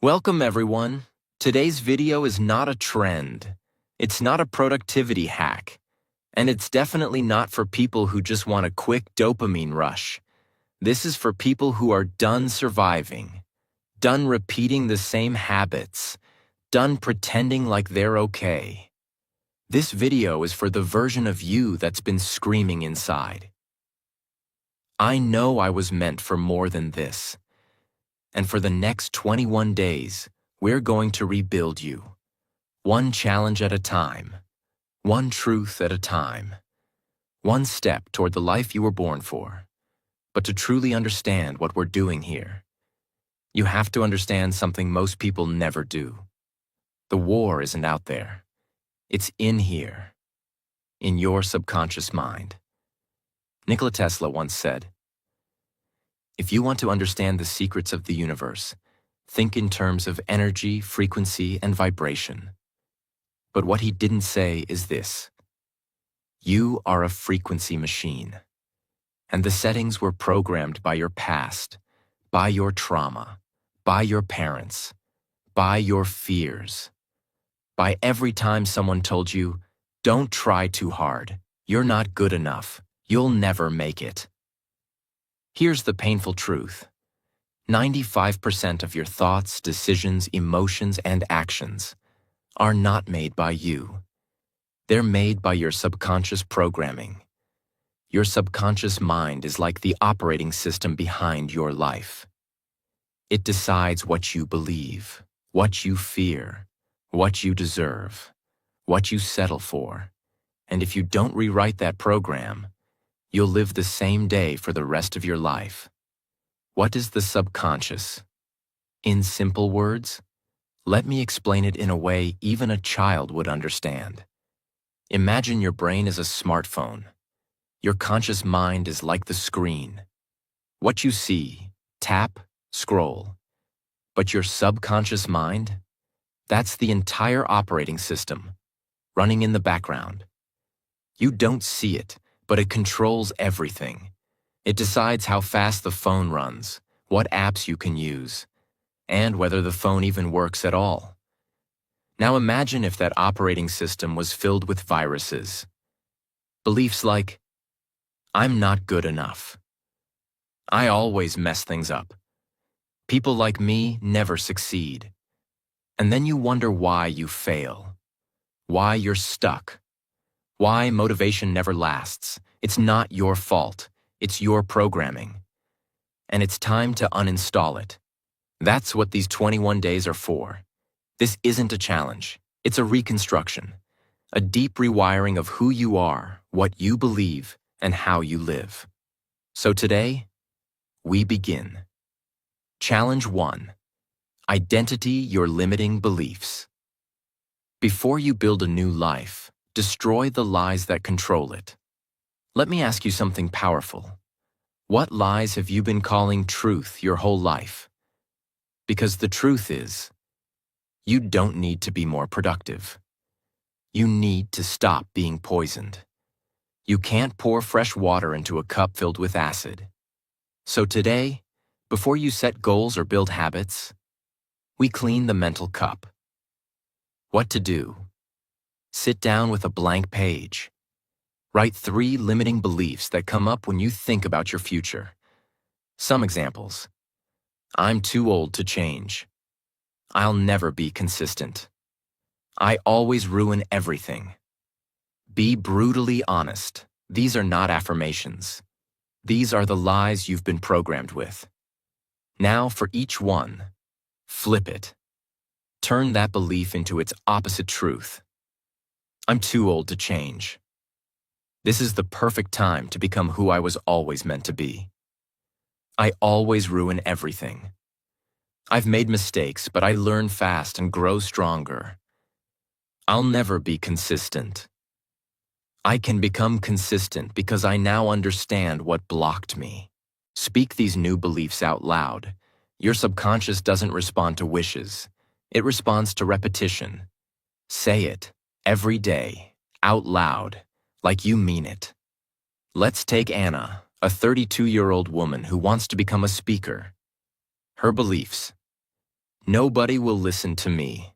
Welcome everyone. Today's video is not a trend. It's not a productivity hack. And it's definitely not for people who just want a quick dopamine rush. This is for people who are done surviving, done repeating the same habits, done pretending like they're okay. This video is for the version of you that's been screaming inside. I know I was meant for more than this. And for the next 21 days, we're going to rebuild you. One challenge at a time. One truth at a time. One step toward the life you were born for. But to truly understand what we're doing here, you have to understand something most people never do. The war isn't out there. It's in here. In your subconscious mind. Nikola Tesla once said, "If you want to understand the secrets of the universe, think in terms of energy, frequency, and vibration." But what he didn't say is this: you are a frequency machine, and the settings were programmed by your past, by your trauma, by your parents, by your fears, by every time someone told you, "Don't try too hard, you're not good enough, you'll never make it." Here's the painful truth. 95% of your thoughts, decisions, emotions, and actions are not made by you. They're made by your subconscious programming. Your subconscious mind is like the operating system behind your life. It decides what you believe, what you fear, what you deserve, what you settle for. And if you don't rewrite that program, you'll live the same day for the rest of your life. What is the subconscious? In simple words, let me explain it in a way even a child would understand. Imagine your brain is a smartphone. Your conscious mind is like the screen. What you see, tap, scroll. But your subconscious mind? That's the entire operating system, running in the background. You don't see it, but it controls everything. It decides how fast the phone runs, what apps you can use, and whether the phone even works at all. Now imagine if that operating system was filled with viruses. Beliefs like, "I'm not good enough. I always mess things up. People like me never succeed." And then you wonder why you fail, why you're stuck. Why motivation never lasts. It's not your fault. It's your programming. And it's time to uninstall it. That's what these 21 days are for. This isn't a challenge. It's a reconstruction. A deep rewiring of who you are, what you believe, and how you live. So today, we begin. Challenge 1. Identity your limiting beliefs. Before you build a new life, destroy the lies that control it. Let me ask you something powerful. What lies have you been calling truth your whole life? Because the truth is, you don't need to be more productive. You need to stop being poisoned. You can't pour fresh water into a cup filled with acid. So today, before you set goals or build habits, we clean the mental cup. What to do? Sit down with a blank page. Write 3 limiting beliefs that come up when you think about your future. Some examples. I'm too old to change. I'll never be consistent. I always ruin everything. Be brutally honest. These are not affirmations. These are the lies you've been programmed with. Now for each one, flip it. Turn that belief into its opposite truth. I'm too old to change. This is the perfect time to become who I was always meant to be. I always ruin everything. I've made mistakes, but I learn fast and grow stronger. I'll never be consistent. I can become consistent because I now understand what blocked me. Speak these new beliefs out loud. Your subconscious doesn't respond to wishes. It responds to repetition. Say it. Every day, out loud, like you mean it. Let's take Anna, a 32-year-old woman who wants to become a speaker. Her beliefs. Nobody will listen to me.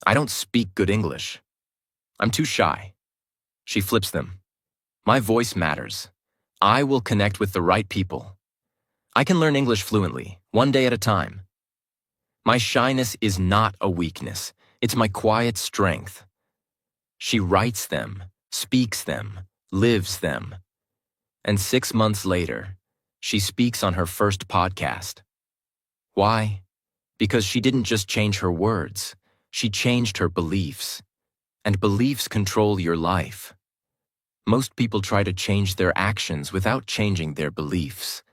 I don't speak good English. I'm too shy. She flips them. My voice matters. I will connect with the right people. I can learn English fluently, one day at a time. My shyness is not a weakness. It's my quiet strength. She writes them, speaks them, lives them. And 6 months later, she speaks on her first podcast. Why? Because she didn't just change her words, she changed her beliefs. And beliefs control your life. Most people try to change their actions without changing their beliefs.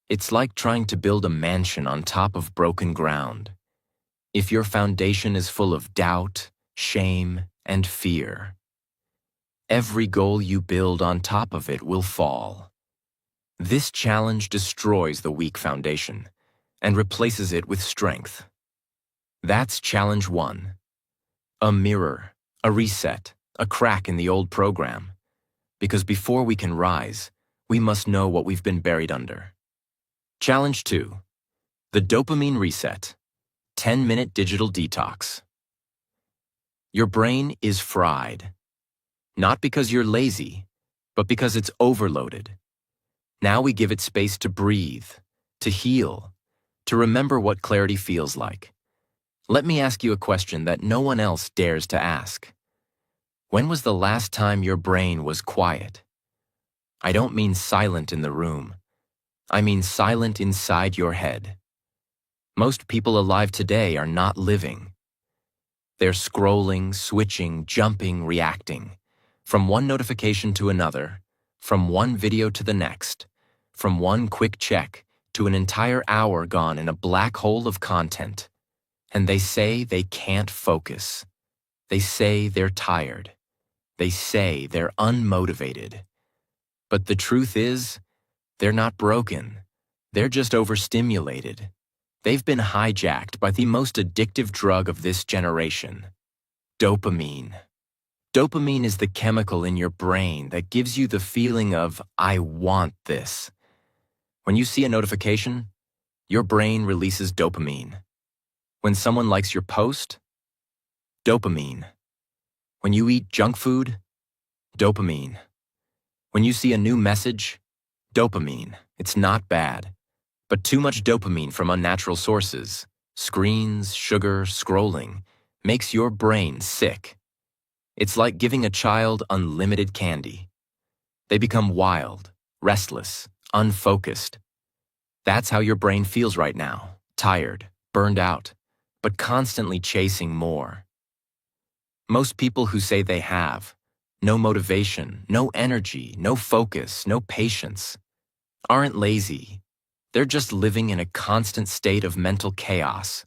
It's like trying to build a mansion on top of broken ground. If your foundation is full of doubt, shame, and fear, every goal you build on top of it will fall. This challenge destroys the weak foundation and replaces it with strength. That's challenge 1. A mirror, a reset, a crack in the old program. Because before we can rise, we must know what we've been buried under. Challenge 2. The dopamine reset. 10-minute digital detox. Your brain is fried. Not because you're lazy, but because it's overloaded. Now we give it space to breathe, to heal, to remember what clarity feels like. Let me ask you a question that no one else dares to ask. When was the last time your brain was quiet? I don't mean silent in the room. I mean silent inside your head. Most people alive today are not living. They're scrolling, switching, jumping, reacting. From one notification to another, from one video to the next, from one quick check to an entire hour gone in a black hole of content. And they say they can't focus. They say they're tired. They say they're unmotivated. But the truth is, they're not broken. They're just overstimulated. They've been hijacked by the most addictive drug of this generation, dopamine. Dopamine is the chemical in your brain that gives you the feeling of, I want this. When you see a notification, your brain releases dopamine. When someone likes your post, dopamine. When you eat junk food, dopamine. When you see a new message, dopamine. It's not bad. But too much dopamine from unnatural sources, screens, sugar, scrolling, makes your brain sick. It's like giving a child unlimited candy. They become wild, restless, unfocused. That's how your brain feels right now, tired, burned out, but constantly chasing more. Most people who say they have no motivation, no energy, no focus, no patience, aren't lazy. They're just living in a constant state of mental chaos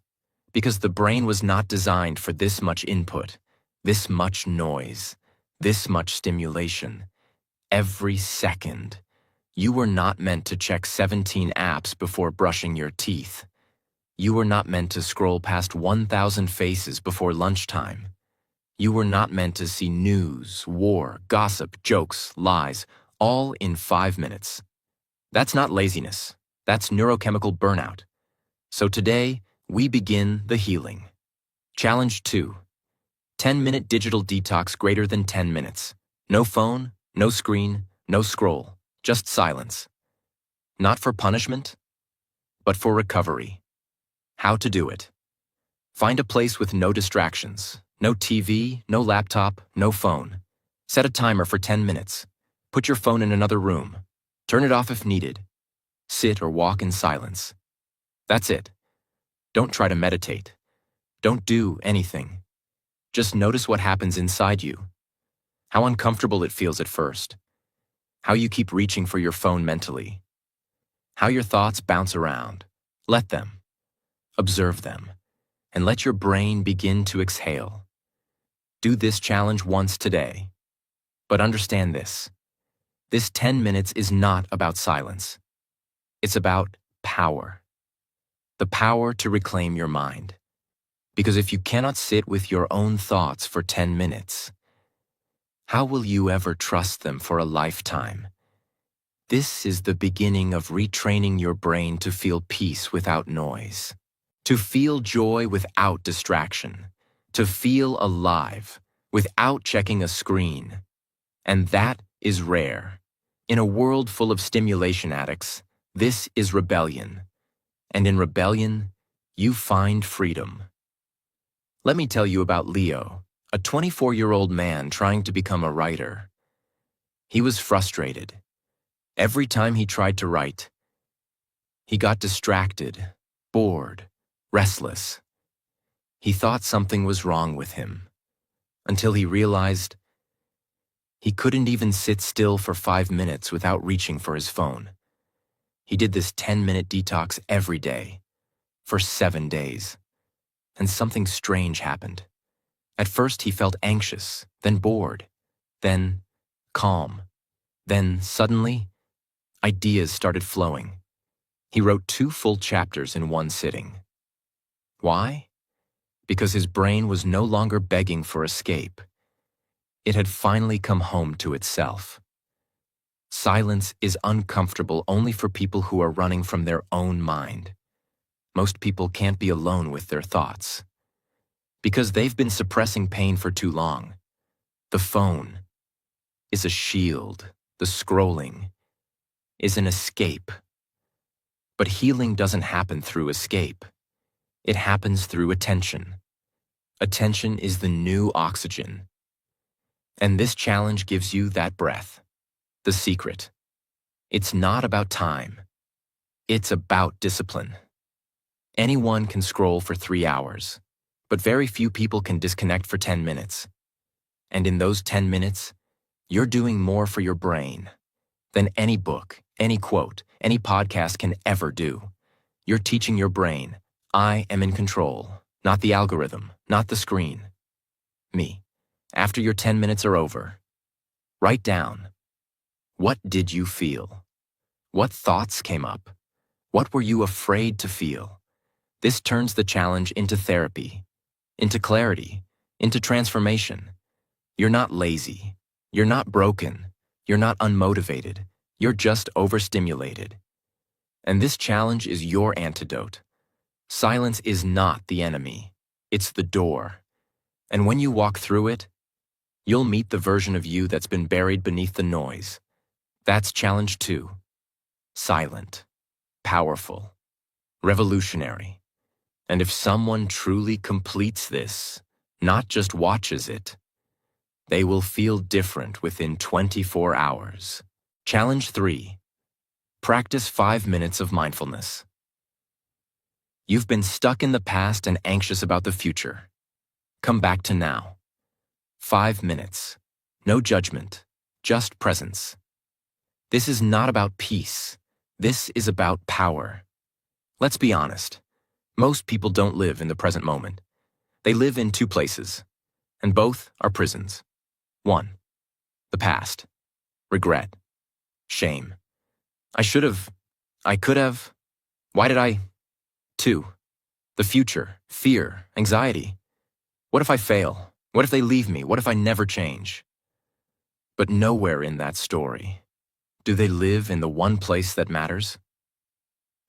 because the brain was not designed for this much input, this much noise, this much stimulation. Every second. You were not meant to check 17 apps before brushing your teeth. You were not meant to scroll past 1,000 faces before lunchtime. You were not meant to see news, war, gossip, jokes, lies, all in 5 minutes. That's not laziness. That's neurochemical burnout. So today, we begin the healing. Challenge 2. 10-minute digital detox greater than 10 minutes. No phone, no screen, no scroll, just silence. Not for punishment, but for recovery. How to do it. Find a place with no distractions. No TV, no laptop, no phone. Set a timer for 10 minutes. Put your phone in another room. Turn it off if needed. Sit or walk in silence. That's it. Don't try to meditate. Don't do anything. Just notice what happens inside you. How uncomfortable it feels at first. How you keep reaching for your phone mentally. How your thoughts bounce around. Let them. Observe them. And let your brain begin to exhale. Do this challenge once today. But understand this. This 10 minutes is not about silence. It's about power. The power to reclaim your mind. Because if you cannot sit with your own thoughts for 10 minutes, how will you ever trust them for a lifetime? This is the beginning of retraining your brain to feel peace without noise. To feel joy without distraction. To feel alive without checking a screen. And that is rare. In a world full of stimulation addicts, this is rebellion. And in rebellion, you find freedom. Let me tell you about Leo, a 24-year-old man trying to become a writer. He was frustrated. Every time he tried to write, he got distracted, bored, restless. He thought something was wrong with him, until he realized he couldn't even sit still for 5 minutes without reaching for his phone. He did this 10-minute detox every day, for 7 days. And something strange happened. At first he felt anxious, then bored, then calm. Then suddenly, ideas started flowing. He wrote 2 full chapters in one sitting. Why? Because his brain was no longer begging for escape. It had finally come home to itself. Silence is uncomfortable only for people who are running from their own mind. Most people can't be alone with their thoughts. Because they've been suppressing pain for too long. The phone is a shield. The scrolling is an escape. But healing doesn't happen through escape. It happens through attention. Attention is the new oxygen. And this challenge gives you that breath. The secret. It's not about time. It's about discipline. Anyone can scroll for 3 hours, but very few people can disconnect for 10 minutes. And in those 10 minutes, you're doing more for your brain than any book, any quote, any podcast can ever do. You're teaching your brain, I am in control, not the algorithm, not the screen. Me. After your 10 minutes are over, write down, what did you feel? What thoughts came up? What were you afraid to feel? This turns the challenge into therapy, into clarity, into transformation. You're not lazy. You're not broken. You're not unmotivated. You're just overstimulated. And this challenge is your antidote. Silence is not the enemy. It's the door. And when you walk through it, you'll meet the version of you that's been buried beneath the noise. That's challenge 2. Silent, powerful, revolutionary. And if someone truly completes this, not just watches it, they will feel different within 24 hours. Challenge 3. Practice 5 minutes of mindfulness. You've been stuck in the past and anxious about the future. Come back to now. 5 minutes. No judgment, just presence. This is not about peace. This is about power. Let's be honest. Most people don't live in the present moment. They live in 2 places, and both are prisons. 1. The past. Regret. Shame. I should have. I could have. Why did I? 2. The future. Fear. Anxiety. What if I fail? What if they leave me? What if I never change? But nowhere in that story do they live in the one place that matters.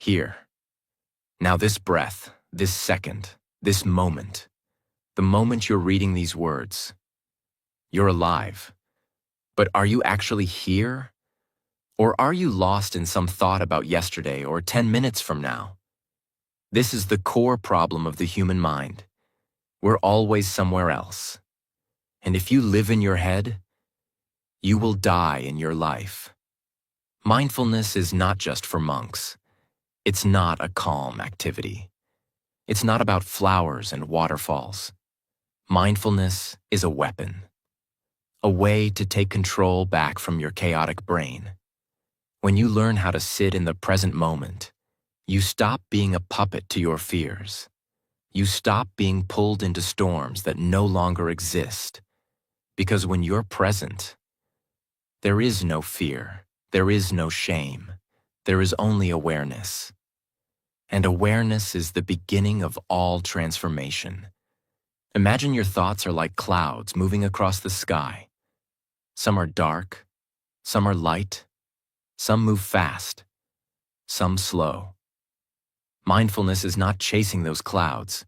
Here. Now this breath, this second, this moment, the moment you're reading these words, you're alive. But are you actually here? Or are you lost in some thought about yesterday or 10 minutes from now? This is the core problem of the human mind. We're always somewhere else. And if you live in your head, you will die in your life. Mindfulness is not just for monks. It's not a calm activity. It's not about flowers and waterfalls. Mindfulness is a weapon. A way to take control back from your chaotic brain. When you learn how to sit in the present moment, you stop being a puppet to your fears. You stop being pulled into storms that no longer exist. Because when you're present, there is no fear, there is no shame, there is only awareness. And awareness is the beginning of all transformation. Imagine your thoughts are like clouds moving across the sky. Some are dark, some are light, some move fast, some slow. Mindfulness is not chasing those clouds.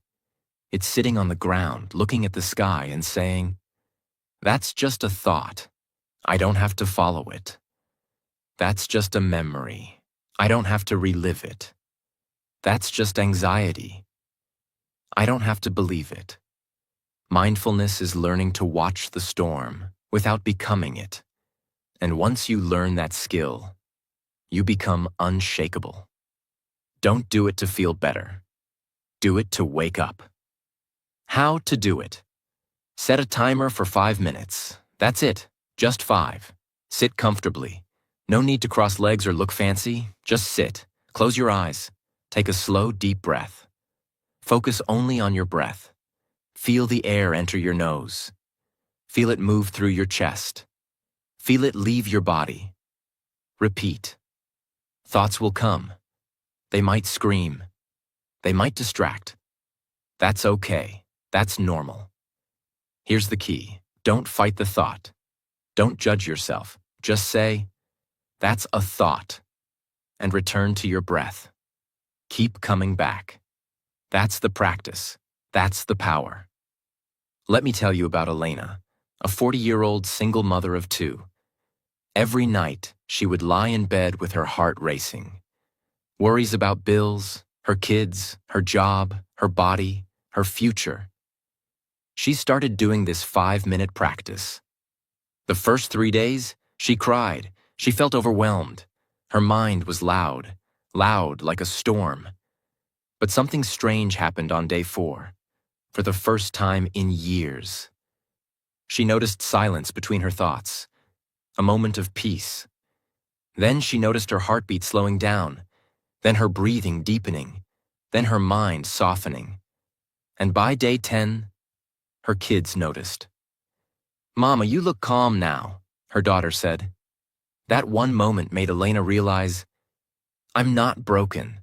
It's sitting on the ground, looking at the sky and saying, "That's just a thought. I don't have to follow it. That's just a memory. I don't have to relive it. That's just anxiety. I don't have to believe it." Mindfulness is learning to watch the storm without becoming it. And once you learn that skill, you become unshakable. Don't do it to feel better. Do it to wake up. How to do it? Set a timer for 5 minutes. That's it, just 5. Sit comfortably. No need to cross legs or look fancy. Just sit. Close your eyes. Take a slow, deep breath. Focus only on your breath. Feel the air enter your nose. Feel it move through your chest. Feel it leave your body. Repeat. Thoughts will come. They might scream. They might distract. That's okay. That's normal. Here's the key. Don't fight the thought. Don't judge yourself. Just say, "That's a thought," and return to your breath. Keep coming back. That's the practice. That's the power. Let me tell you about Elena, a 40-year-old single mother of 2. Every night, she would lie in bed with her heart racing. Worries about bills, her kids, her job, her body, her future. She started doing this 5-minute practice. The first 3 days, she cried. She felt overwhelmed. Her mind was loud like a storm. But something strange happened on day 4, for the first time in years. She noticed silence between her thoughts, a moment of peace. Then she noticed her heartbeat slowing down, then her breathing deepening, then her mind softening. And by day 10, her kids noticed. "Mama, you look calm now," her daughter said. That one moment made Elena realize, "I'm not broken.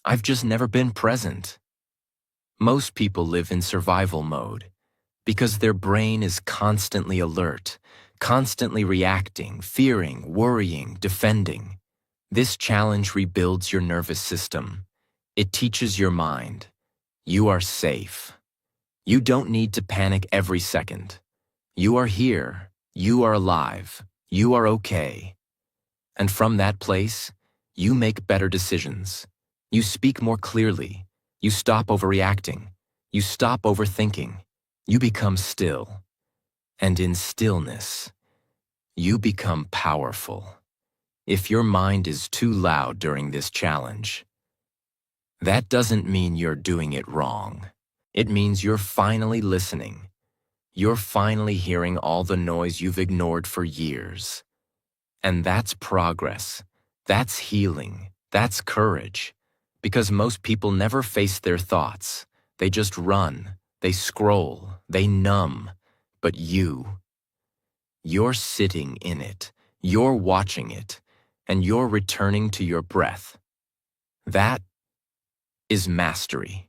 I've just never been present." Most people live in survival mode because their brain is constantly alert, constantly reacting, fearing, worrying, defending. This challenge rebuilds your nervous system. It teaches your mind, you are safe. You don't need to panic every second. You are here. You are alive. You are okay. And from that place, you make better decisions. You speak more clearly. You stop overreacting. You stop overthinking. You become still. And in stillness, you become powerful. If your mind is too loud during this challenge, that doesn't mean you're doing it wrong. It means you're finally listening. You're finally hearing all the noise you've ignored for years. And that's progress. That's healing. That's courage. Because most people never face their thoughts. They just run. They scroll. They numb. But you're sitting in it. You're watching it. And you're returning to your breath. That is mastery.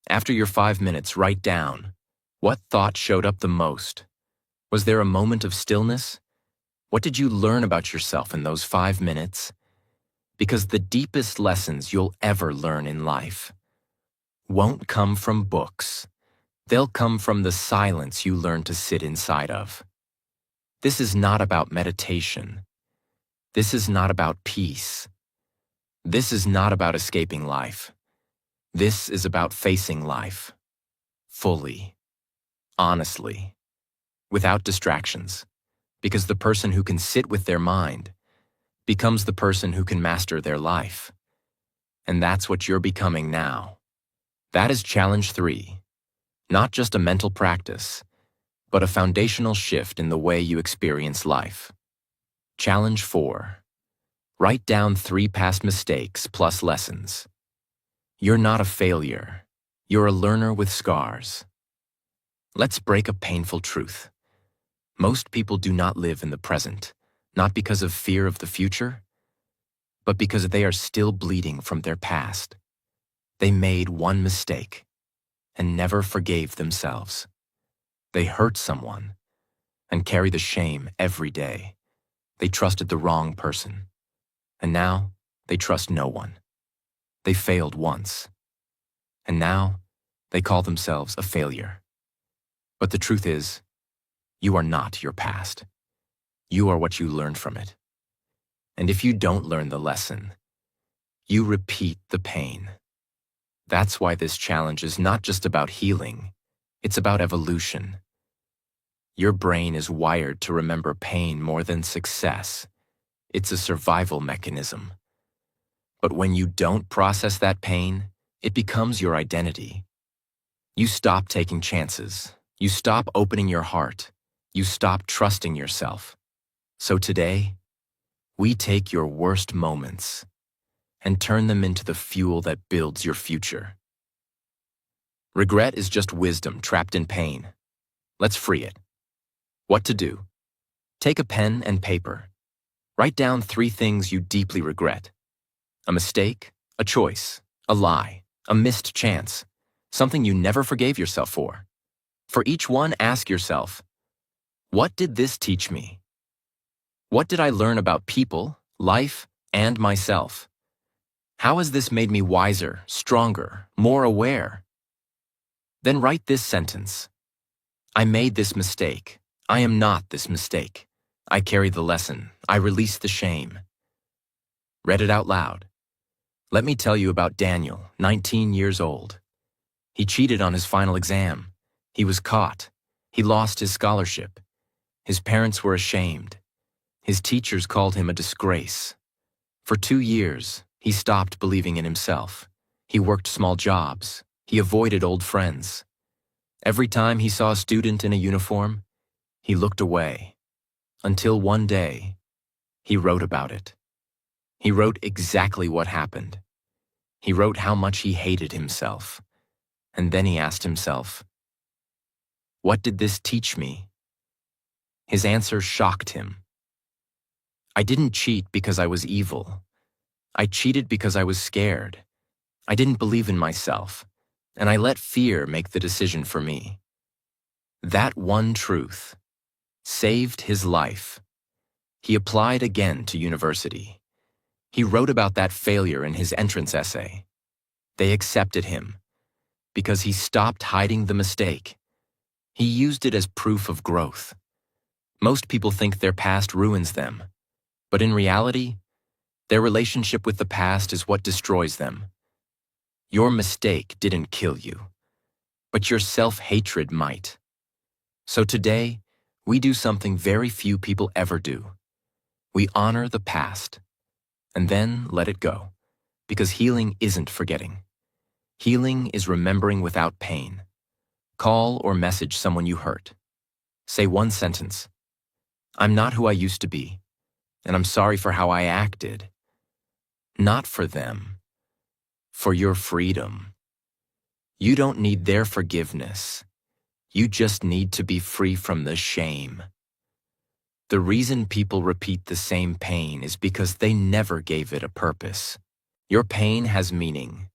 After your 5 minutes, write down, what thought showed up the most? Was there a moment of stillness? What did you learn about yourself in those 5 minutes? Because the deepest lessons you'll ever learn in life won't come from books. They'll come from the silence you learn to sit inside of. This is not about meditation. This is not about peace. This is not about escaping life. This is about facing life fully, honestly, without distractions. Because the person who can sit with their mind becomes the person who can master their life. And that's what you're becoming now. That is challenge 3. Not just a mental practice, but a foundational shift in the way you experience life. Challenge 4. Write down 3 past mistakes plus lessons. You're not a failure. You're a learner with scars. Let's break a painful truth. Most people do not live in the present, not because of fear of the future, but because they are still bleeding from their past. They made one mistake and never forgave themselves. They hurt someone and carry the shame every day. They trusted the wrong person, and now they trust no one. They failed once. And now, they call themselves a failure. But the truth is, you are not your past. You are what you learned from it. And if you don't learn the lesson, you repeat the pain. That's why this challenge is not just about healing, it's about evolution. Your brain is wired to remember pain more than success. It's a survival mechanism. But when you don't process that pain, it becomes your identity. You stop taking chances. You stop opening your heart. You stop trusting yourself. So today, we take your worst moments and turn them into the fuel that builds your future. Regret is just wisdom trapped in pain. Let's free it. What to do? Take a pen and paper. Write down 3 things you deeply regret. A mistake, a choice, a lie, a missed chance, something you never forgave yourself for. For each one, ask yourself, what did this teach me? What did I learn about people, life, and myself? How has this made me wiser, stronger, more aware? Then write this sentence. I made this mistake. I am not this mistake. I carry the lesson. I release the shame. Read it out loud. Let me tell you about Daniel, 19 years old. He cheated on his final exam. He was caught. He lost his scholarship. His parents were ashamed. His teachers called him a disgrace. For 2 years, he stopped believing in himself. He worked small jobs. He avoided old friends. Every time he saw a student in a uniform, he looked away. Until one day, he wrote about it. He wrote exactly what happened. He wrote how much he hated himself. And then he asked himself, what did this teach me? His answer shocked him. I didn't cheat because I was evil. I cheated because I was scared. I didn't believe in myself, and I let fear make the decision for me. That one truth saved his life. He applied again to university. He wrote about that failure in his entrance essay. They accepted him because he stopped hiding the mistake. He used it as proof of growth. Most people think their past ruins them, but in reality, their relationship with the past is what destroys them. Your mistake didn't kill you, but your self-hatred might. So today, we do something very few people ever do. We honor the past, and then let it go, because healing isn't forgetting. Healing is remembering without pain. Call or message someone you hurt. Say one sentence. I'm not who I used to be, and I'm sorry for how I acted. Not for them, for your freedom. You don't need their forgiveness. You just need to be free from the shame. The reason people repeat the same pain is because they never gave it a purpose. Your pain has meaning.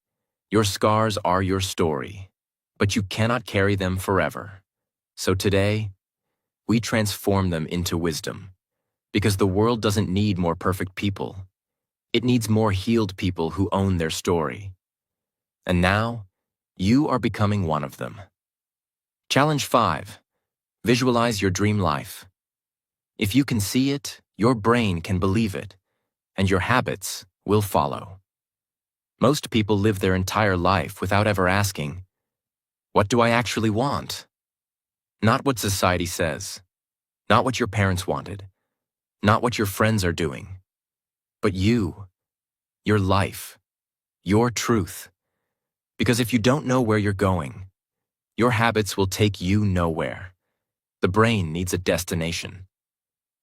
Your scars are your story, but you cannot carry them forever. So today, we transform them into wisdom, because the world doesn't need more perfect people. It needs more healed people who own their story. And now, you are becoming one of them. Challenge 5. Visualize your dream life. If you can see it, your brain can believe it, and your habits will follow. Most people live their entire life without ever asking, what do I actually want? Not what society says, not what your parents wanted, not what your friends are doing, but you, your life, your truth. Because if you don't know where you're going, your habits will take you nowhere. The brain needs a destination.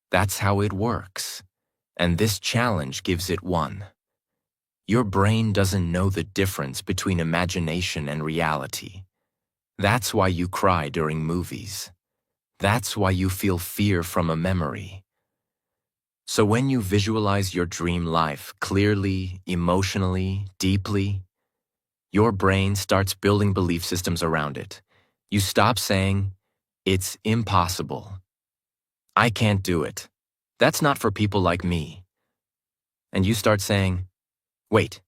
That's how it works, and this challenge gives it one. Your brain doesn't know the difference between imagination and reality. That's why you cry during movies. That's why you feel fear from a memory. So when you visualize your dream life clearly, emotionally, deeply, your brain starts building belief systems around it. You stop saying, it's impossible. I can't do it. That's not for people like me. And you start saying, wait,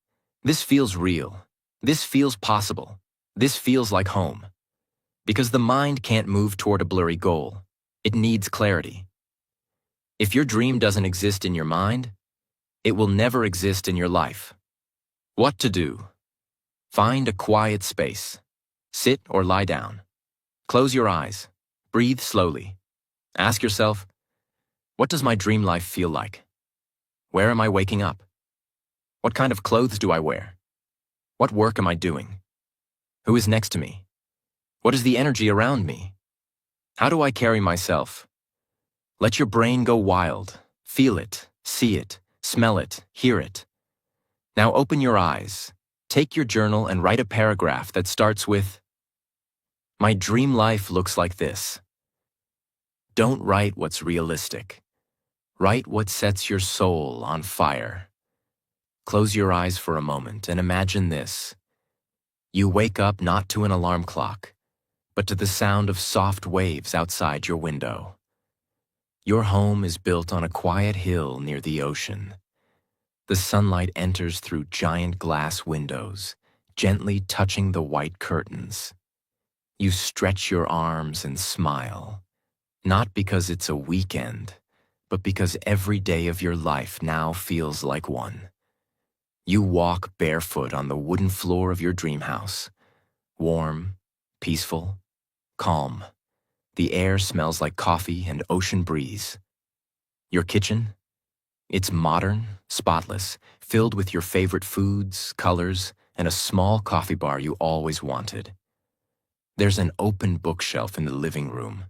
This feels real. This feels possible. This feels like home. Because the mind can't move toward a blurry goal. It needs clarity. If your dream doesn't exist in your mind, it will never exist in your life. What to do? Find a quiet space. Sit or lie down. Close your eyes. Breathe slowly. Ask yourself, what does my dream life feel like? Where am I waking up? What kind of clothes do I wear? What work am I doing? Who is next to me? What is the energy around me? How do I carry myself? Let your brain go wild. Feel it, see it, smell it, hear it. Now open your eyes. Take your journal and write a paragraph that starts with, "My dream life looks like this." Don't write what's realistic. Write what sets your soul on fire. Close your eyes for a moment and imagine this. You wake up not to an alarm clock, but to the sound of soft waves outside your window. Your home is built on a quiet hill near the ocean. The sunlight enters through giant glass windows, gently touching the white curtains. You stretch your arms and smile, not because it's a weekend, but because every day of your life now feels like one. You walk barefoot on the wooden floor of your dream house, warm, peaceful, calm. The air smells like coffee and ocean breeze. Your kitchen? It's modern, spotless, filled with your favorite foods, colors, and a small coffee bar you always wanted. There's an open bookshelf in the living room,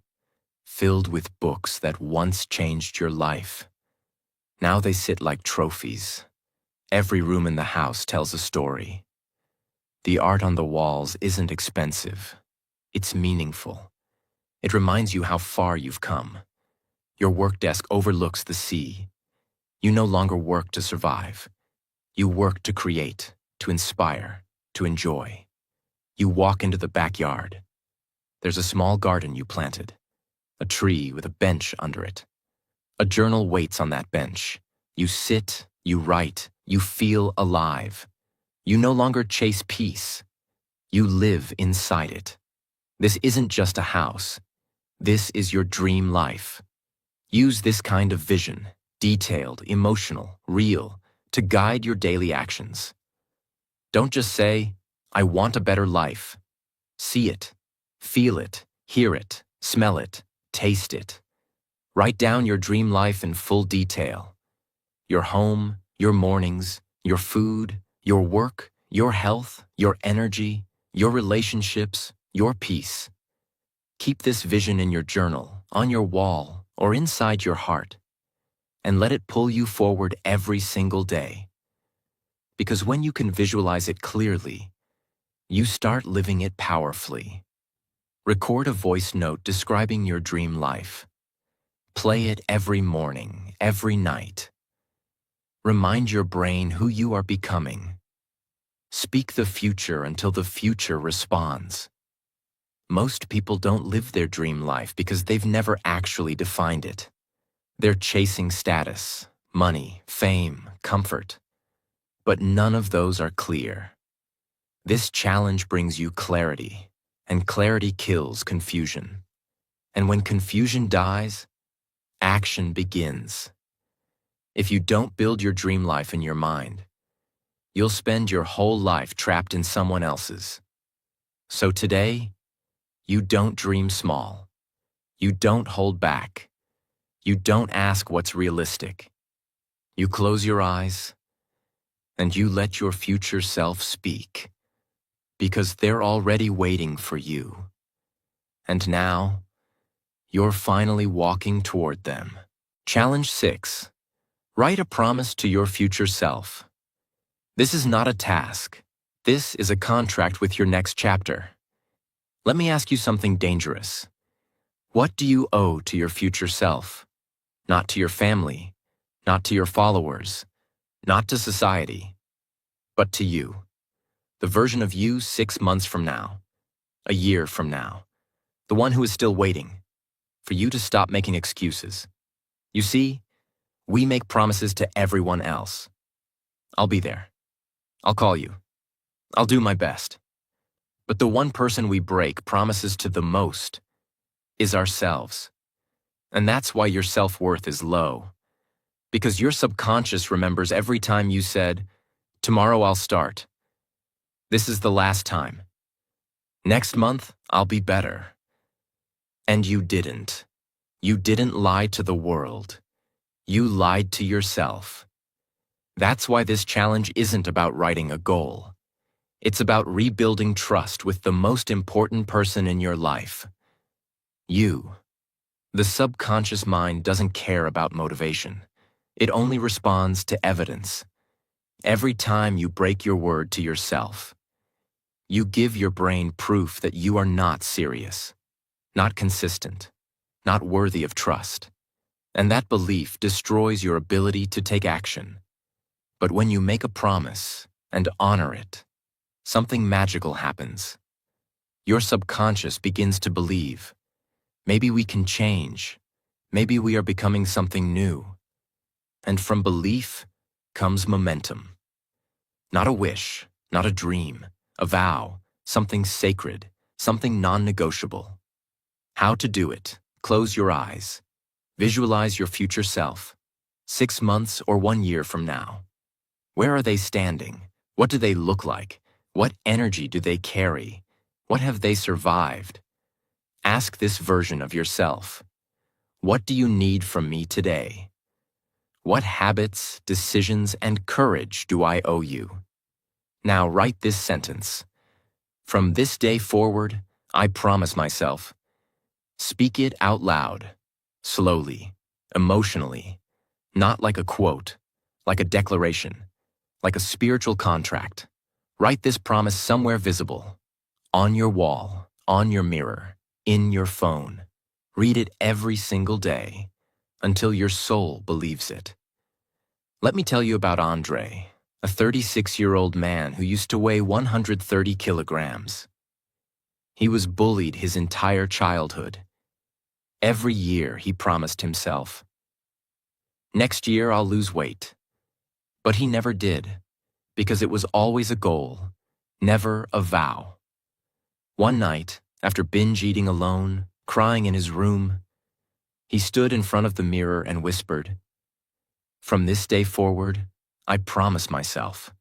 filled with books that once changed your life. Now they sit like trophies. Every room in the house tells a story. The art on the walls isn't expensive. It's meaningful. It reminds you how far you've come. Your work desk overlooks the sea. You no longer work to survive. You work to create, to inspire, to enjoy. You walk into the backyard. There's a small garden you planted, a tree with a bench under it. A journal waits on that bench. You sit, you write, you feel alive. You no longer chase peace. You live inside it. This isn't just a house. This is your dream life. Use this kind of vision, detailed, emotional, real, to guide your daily actions. Don't just say, "I want a better life." See it, feel it, hear it, smell it, taste it. Write down your dream life in full detail. Your home, your mornings, your food, your work, your health, your energy, your relationships, your peace. Keep this vision in your journal, on your wall, or inside your heart, and let it pull you forward every single day. Because when you can visualize it clearly, you start living it powerfully. Record a voice note describing your dream life. Play it every morning, every night. Remind your brain who you are becoming. Speak the future until the future responds. Most people don't live their dream life because they've never actually defined it. They're chasing status, money, fame, comfort. But none of those are clear. This challenge brings you clarity, and clarity kills confusion. And when confusion dies, action begins. If you don't build your dream life in your mind, you'll spend your whole life trapped in someone else's. So today, you don't dream small. You don't hold back. You don't ask what's realistic. You close your eyes, and you let your future self speak, because they're already waiting for you. And now, you're finally walking toward them. Challenge 6. Write a promise to your future self. This is not a task. This is a contract with your next chapter. Let me ask you something dangerous. What do you owe to your future self? Not to your family, not to your followers, not to society, but to you. The version of you 6 months from now, a year from now, the one who is still waiting for you to stop making excuses. You see, we make promises to everyone else. I'll be there. I'll call you. I'll do my best. But the one person we break promises to the most is ourselves. And that's why your self-worth is low. Because your subconscious remembers every time you said, "Tomorrow I'll start. This is the last time. Next month, I'll be better." And you didn't. You didn't lie to the world. You lied to yourself. That's why this challenge isn't about writing a goal. It's about rebuilding trust with the most important person in your life. You. The subconscious mind doesn't care about motivation. It only responds to evidence. Every time you break your word to yourself, you give your brain proof that you are not serious, not consistent, not worthy of trust. And that belief destroys your ability to take action. But when you make a promise and honor it, something magical happens. Your subconscious begins to believe, maybe we can change, maybe we are becoming something new. And from belief comes momentum. Not a wish, not a dream, a vow, something sacred, something non-negotiable. How to do it? Close your eyes. Visualize your future self, 6 months or 1 year from now. Where are they standing? What do they look like? What energy do they carry? What have they survived? Ask this version of yourself. What do you need from me today? What habits, decisions, and courage do I owe you? Now write this sentence. From this day forward, I promise myself. Speak it out loud, slowly, emotionally, not like a quote, like a declaration, like a spiritual contract. Write this promise somewhere visible, on your wall, on your mirror, in your phone. Read it every single day until your soul believes it. Let me tell you about Andre, a 36-year-old man who used to weigh 130 kilograms. He was bullied his entire childhood. Every year he promised himself, "Next year I'll lose weight." But he never did, because it was always a goal, never a vow. One night, after binge eating alone, crying in his room, he stood in front of the mirror and whispered, "From this day forward, I promise myself,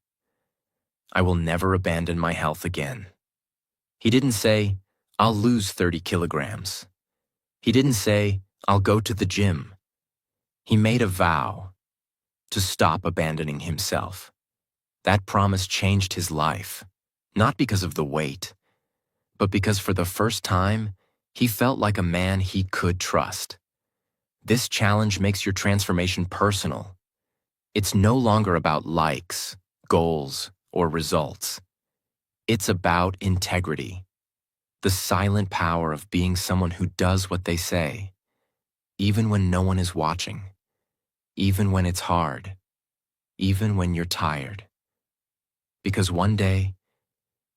I will never abandon my health again." He didn't say, "I'll lose 30 kilograms." He didn't say, "I'll go to the gym." He made a vow to stop abandoning himself. That promise changed his life, not because of the weight, but because for the first time, he felt like a man he could trust. This challenge makes your transformation personal. It's no longer about likes, goals, or results. It's about integrity, the silent power of being someone who does what they say, even when no one is watching, even when it's hard, even when you're tired. Because one day,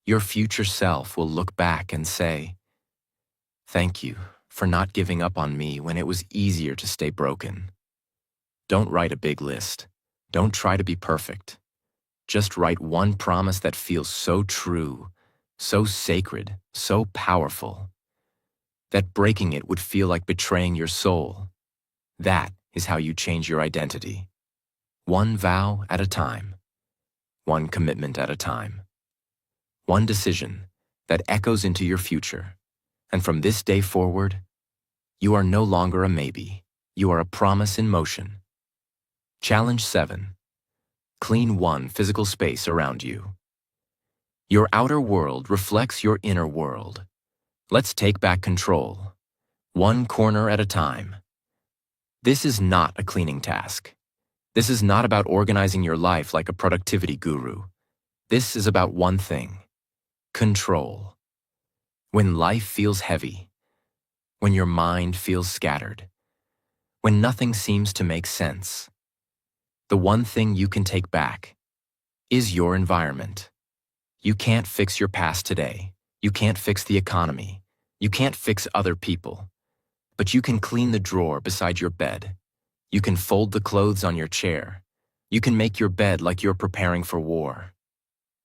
your future self will look back and say, "Thank you for not giving up on me when it was easier to stay broken." Don't write a big list. Don't try to be perfect. Just write one promise that feels so true, so sacred, so powerful, that breaking it would feel like betraying your soul. That is how you change your identity. One vow at a time. One commitment at a time. One decision that echoes into your future. And from this day forward, you are no longer a maybe. You are a promise in motion. Challenge 7. Clean one physical space around you. Your outer world reflects your inner world. Let's take back control, one corner at a time. This is not a cleaning task. This is not about organizing your life like a productivity guru. This is about one thing: control. When life feels heavy, when your mind feels scattered, when nothing seems to make sense, the one thing you can take back is your environment. You can't fix your past today. You can't fix the economy. You can't fix other people. But you can clean the drawer beside your bed. You can fold the clothes on your chair. You can make your bed like you're preparing for war.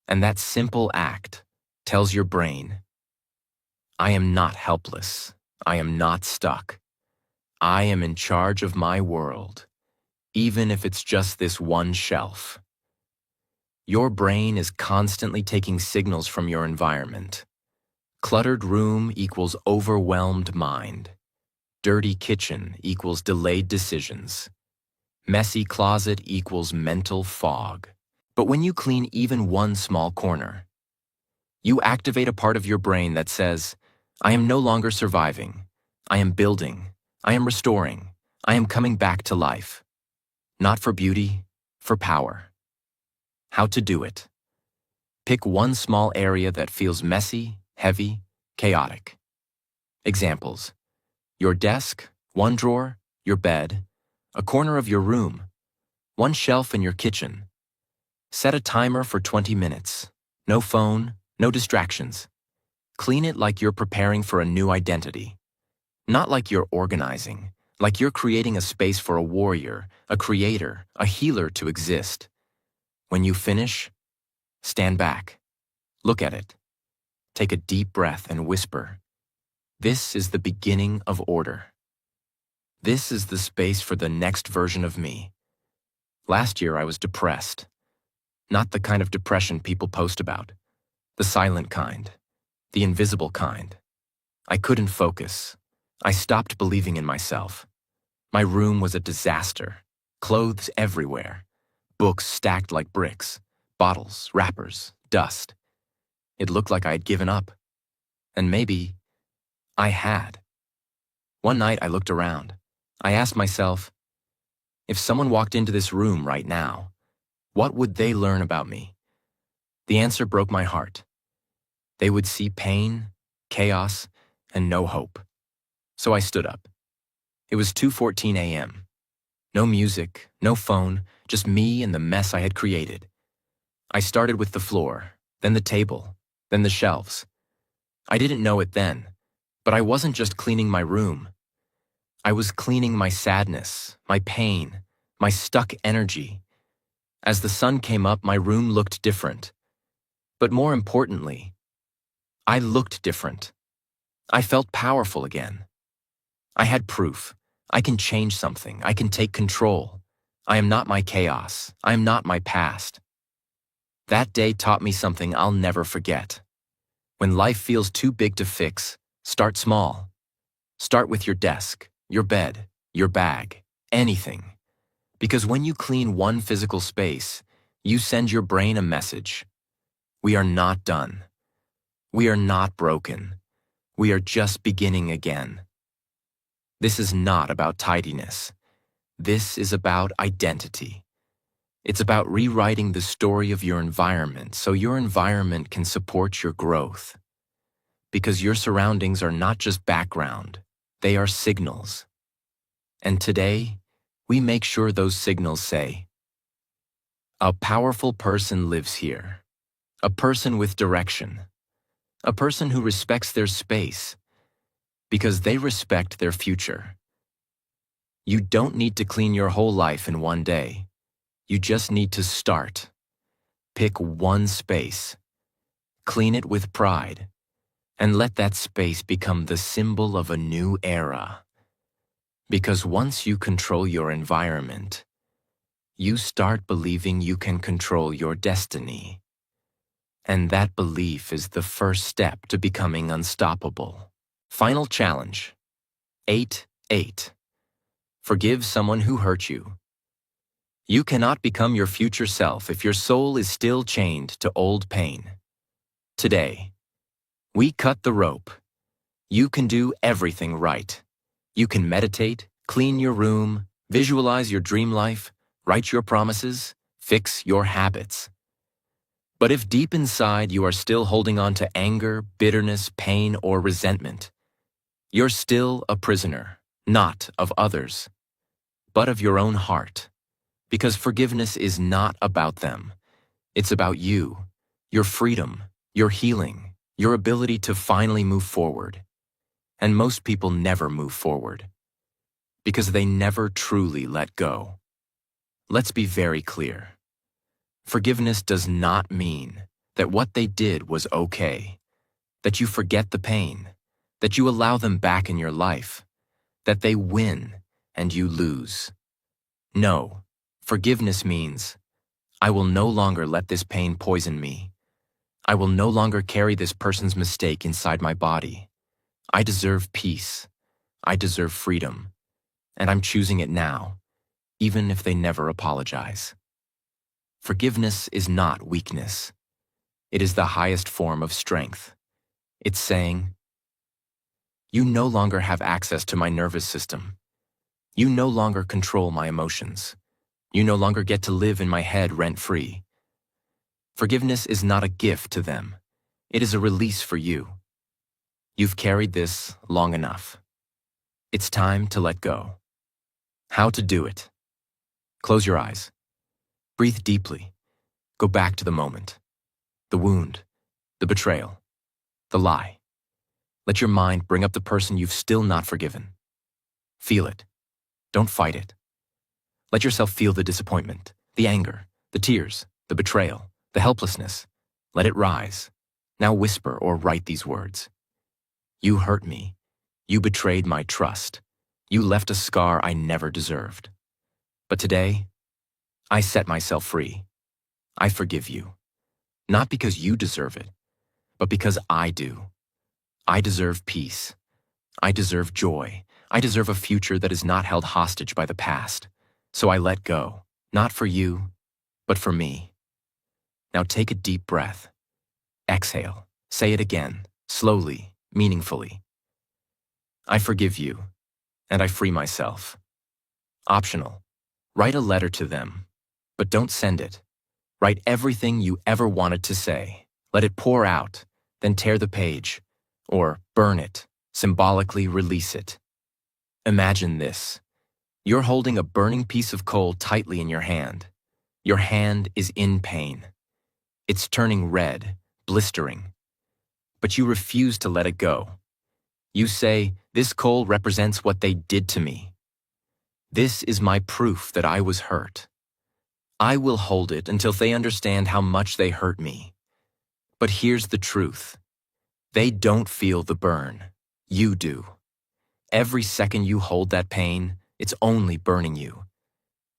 And that simple act tells your brain, I am not helpless. I am not stuck. I am in charge of my world, even if it's just this one shelf. Your brain is constantly taking signals from your environment. Cluttered room equals overwhelmed mind. Dirty kitchen equals delayed decisions. Messy closet equals mental fog. But when you clean even one small corner, you activate a part of your brain that says, I am no longer surviving. I am building. I am restoring. I am coming back to life. Not for beauty, for power. How to do it. Pick one small area that feels messy, heavy, chaotic. Examples: your desk, one drawer, your bed, a corner of your room, one shelf in your kitchen. Set a timer for 20 minutes. No phone, no distractions. Clean it like you're preparing for a new identity. Not like you're organizing, like you're creating a space for a warrior, a creator, a healer to exist. When you finish, stand back. Look at it. Take a deep breath and whisper, this is the beginning of order. This is the space for the next version of me. Last year I was depressed. Not the kind of depression people post about. The silent kind. The invisible kind. I couldn't focus. I stopped believing in myself. My room was a disaster. Clothes everywhere. Books stacked like bricks. Bottles, wrappers, dust. It looked like I had given up. And maybe I had. One night I looked around. I asked myself, if someone walked into this room right now, what would they learn about me? The answer broke my heart. They would see pain, chaos, and no hope. So I stood up. It was 2:14 a.m. No music, no phone, just me and the mess I had created. I started with the floor, then the table, then the shelves. I didn't know it then, but I wasn't just cleaning my room. I was cleaning my sadness, my pain, my stuck energy. As the sun came up, my room looked different. But more importantly, I looked different. I felt powerful again. I had proof. I can change something. I can take control. I am not my chaos. I am not my past. That day taught me something I'll never forget. When life feels too big to fix, start small. Start with your desk, your bed, your bag, anything. Because when you clean one physical space, you send your brain a message. We are not done. We are not broken. We are just beginning again. This is not about tidiness. This is about identity. It's about rewriting the story of your environment so your environment can support your growth. Because your surroundings are not just background, they are signals. And today, we make sure those signals say, a powerful person lives here. A person with direction. A person who respects their space. Because they respect their future. You don't need to clean your whole life in one day. You just need to start. Pick one space. Clean it with pride. And let that space become the symbol of a new era. Because once you control your environment, you start believing you can control your destiny. And that belief is the first step to becoming unstoppable. Final challenge. 8-8. Forgive someone who hurt you. You cannot become your future self if your soul is still chained to old pain. Today, we cut the rope. You can do everything right. You can meditate, clean your room, visualize your dream life, write your promises, fix your habits. But if deep inside you are still holding on to anger, bitterness, pain, or resentment, you're still a prisoner, not of others, but of your own heart. Because forgiveness is not about them. It's about you, your freedom, your healing, your ability to finally move forward. And most people never move forward because they never truly let go. Let's be very clear. Forgiveness does not mean that what they did was okay, that you forget the pain, that you allow them back in your life, that they win and you lose. No, forgiveness means, I will no longer let this pain poison me. I will no longer carry this person's mistake inside my body. I deserve peace. I deserve freedom. And I'm choosing it now, even if they never apologize. Forgiveness is not weakness. It is the highest form of strength. It's saying, you no longer have access to my nervous system. You no longer control my emotions. You no longer get to live in my head rent-free. Forgiveness is not a gift to them. It is a release for you. You've carried this long enough. It's time to let go. How to do it? Close your eyes. Breathe deeply. Go back to the moment. The wound, the betrayal, the lie. Let your mind bring up the person you've still not forgiven. Feel it. Don't fight it. Let yourself feel the disappointment, the anger, the tears, the betrayal, the helplessness. Let it rise. Now whisper or write these words. You hurt me. You betrayed my trust. You left a scar I never deserved. But today, I set myself free. I forgive you. Not because you deserve it, but because I do. I deserve peace. I deserve joy. I deserve a future that is not held hostage by the past. So I let go, not for you, but for me. Now take a deep breath. Exhale. Say it again, slowly, meaningfully. I forgive you, and I free myself. Optional. Write a letter to them, but don't send it. Write everything you ever wanted to say. Let it pour out, then tear the page, or burn it, symbolically release it. Imagine this. You're holding a burning piece of coal tightly in your hand. Your hand is in pain. It's turning red, blistering. But you refuse to let it go. You say, this coal represents what they did to me. This is my proof that I was hurt. I will hold it until they understand how much they hurt me. But here's the truth. They don't feel the burn. You do. Every second you hold that pain, it's only burning you.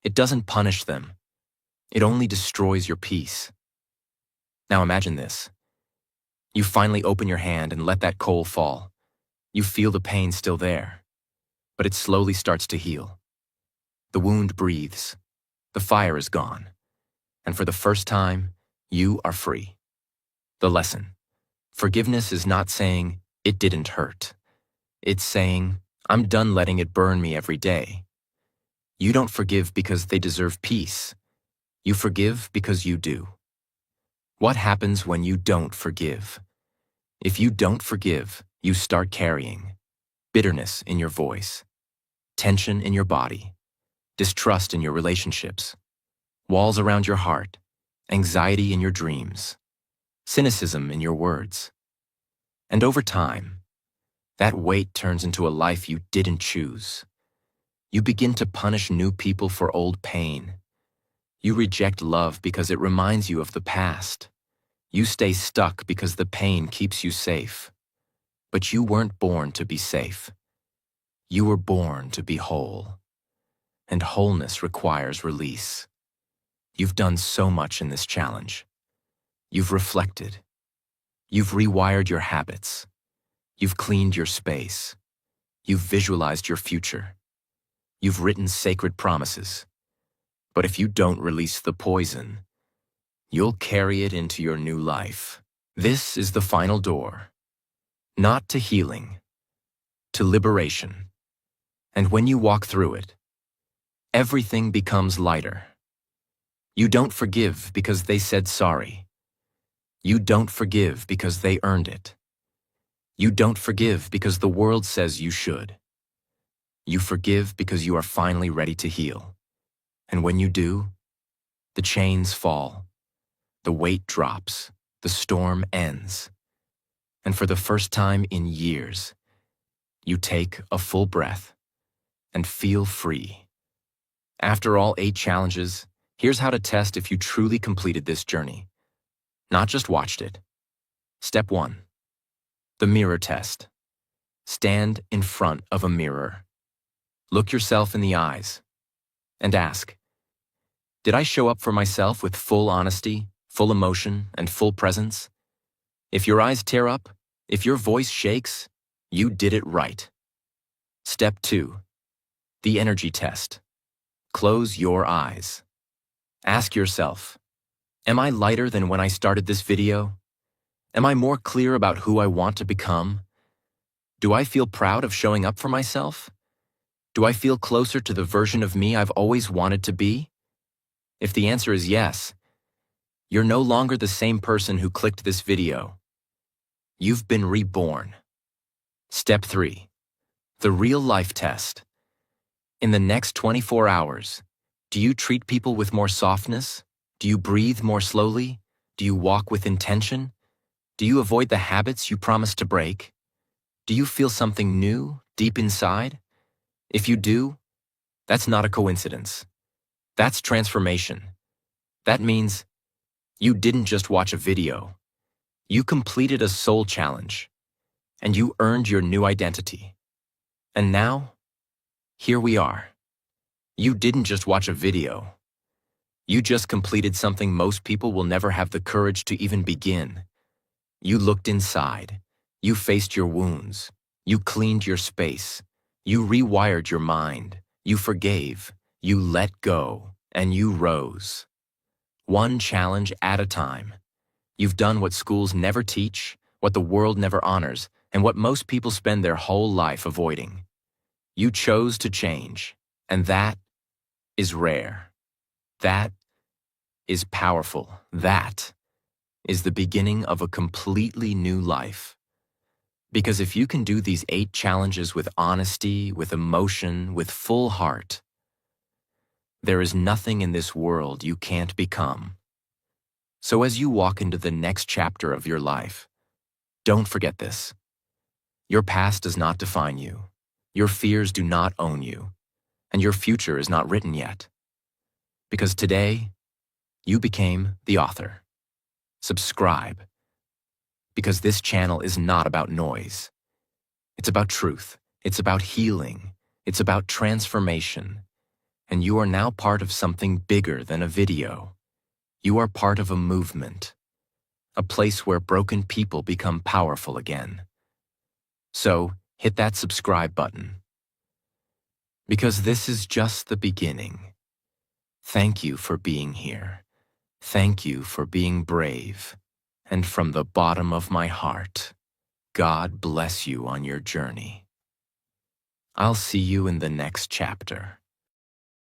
It doesn't punish them. It only destroys your peace. Now imagine this. You finally open your hand and let that coal fall. You feel the pain still there, but it slowly starts to heal. The wound breathes. The fire is gone. And for the first time, you are free. The lesson. Forgiveness is not saying, it didn't hurt. It's saying, I'm done letting it burn me every day. You don't forgive because they deserve peace. You forgive because you do. What happens when you don't forgive? If you don't forgive, you start carrying bitterness in your voice, tension in your body, distrust in your relationships, walls around your heart, anxiety in your dreams, cynicism in your words. And over time, that weight turns into a life you didn't choose. You begin to punish new people for old pain. You reject love because it reminds you of the past. You stay stuck because the pain keeps you safe. But you weren't born to be safe. You were born to be whole. And wholeness requires release. You've done so much in this challenge. You've reflected. You've rewired your habits. You've cleaned your space. You've visualized your future. You've written sacred promises. But if you don't release the poison, you'll carry it into your new life. This is the final door. Not to healing, to liberation. And when you walk through it, everything becomes lighter. You don't forgive because they said sorry. You don't forgive because they earned it. You don't forgive because the world says you should. You forgive because you are finally ready to heal. And when you do, the chains fall, the weight drops, the storm ends. And for the first time in years, you take a full breath and feel free. After all 8 challenges, here's how to test if you truly completed this journey. not just watched it. Step 1. The mirror test. Stand in front of a mirror. Look yourself in the eyes and ask, did I show up for myself with full honesty, full emotion, and full presence? If your eyes tear up, if your voice shakes, you did it right. Step 2. The energy test. Close your eyes. Ask yourself, am I lighter than when I started this video? Am I more clear about who I want to become? Do I feel proud of showing up for myself? Do I feel closer to the version of me I've always wanted to be? If the answer is yes, you're no longer the same person who clicked this video. You've been reborn. Step 3. The real life test. In the next 24 hours, do you treat people with more softness? Do you breathe more slowly? Do you walk with intention? Do you avoid the habits you promised to break? Do you feel something new deep inside? If you do, that's not a coincidence. That's transformation. That means you didn't just watch a video. You completed a soul challenge, and you earned your new identity. And now, here we are. You didn't just watch a video. You just completed something most people will never have the courage to even begin. You looked inside. You faced your wounds. You cleaned your space. You rewired your mind. You forgave. You let go. And you rose. One challenge at a time. You've done what schools never teach, what the world never honors, and what most people spend their whole life avoiding. You chose to change, and that is rare. That is powerful. That is the beginning of a completely new life. Because if you can do these 8 challenges with honesty, with emotion, with full heart, there is nothing in this world you can't become. So as you walk into the next chapter of your life, don't forget this. Your past does not define you. Your fears do not own you. And your future is not written yet. Because today, you became the author. Subscribe. Because this channel is not about noise. It's about truth. It's about healing. It's about transformation. And you are now part of something bigger than a video. You are part of a movement. A place where broken people become powerful again. So, hit that subscribe button. Because this is just the beginning. Thank you for being here. Thank you for being brave. And from the bottom of my heart, God bless you on your journey. I'll see you in the next chapter.